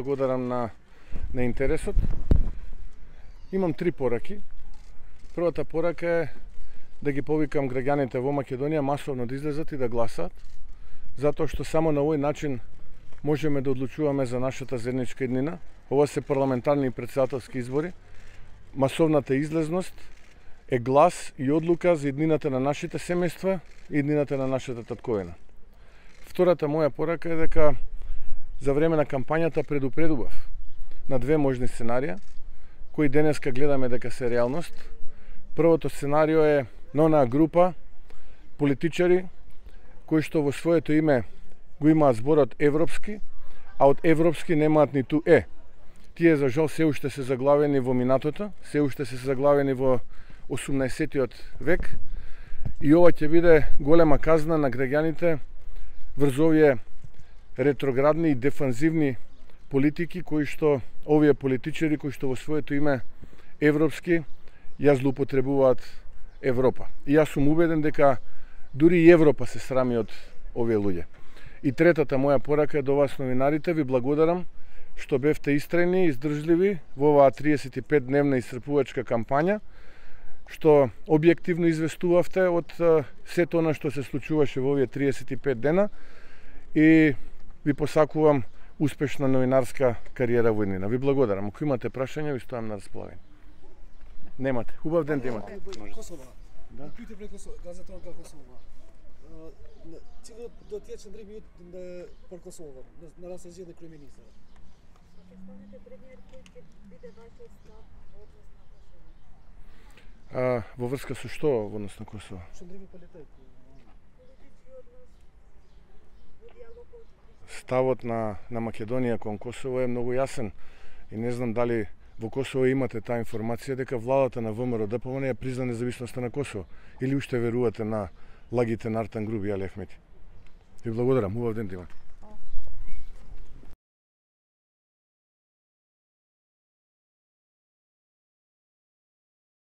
Благодарам на интересот. Имам 3 пораки. Првата порака е да ги повикам граѓаните во Македонија масовно да излезат и да гласаат, затоа што само на овој начин можеме да одлучуваме за нашата заедничка иднина. Ова се парламентарни и претседателски избори. Масовната излезност е глас и одлука за иднината на нашите семејства и иднината на нашата татковина. Втората моја порака е дека за време на кампањата предупредував на 2 можни сценарија, кои денеска гледаме дека се реалност. Првото сценарио е на онаа група политичари кои што во своето име го имаат зборот европски, а од европски немаат ниту е. Тие за жал се уште се заглавени во минатото, се уште се заглавени во 18-тиот век и ова ќе биде голема казна на граѓаните врз овие ретроградни и дефанзивни политики кои што овие политичари кои што во своето име европски ја злоупотребуваат Европа. И јас сум убеден дека дури и Европа се срами од овие луѓе. И третата моја порака е до вас новинарите, ви благодарам што бевте истрајни и издржливи во оваа 35-дневна исцрпувачка кампања, што објективно известувавте од сето она што се случуваше во овие 35 дена и ви посакувам успешна новинарска кариера во иднина. Ви благодарам. Ако имате прашања, ви стојам на располагање. Немате. Хубав ден да имате. Косова. Да. Пите преку газета на Косова. Цели до тие Андрей минут по Косова, на разсаждение кој министар. Представете премиер кој ќе биде вашиот став во однос на Косово? Во врска со што во однос на Косово? Што Андрей полетај. Политички однос во диалогот. Ставот на Македонија кон Косово е многу јасен и не знам дали во Косово имате таа информација дека владата на ВМРО ДПМН ја призна независноста на Косово или уште верувате на лагите на Артан Груби и Али Ахмети. Ви благодарам, убав ден да имате.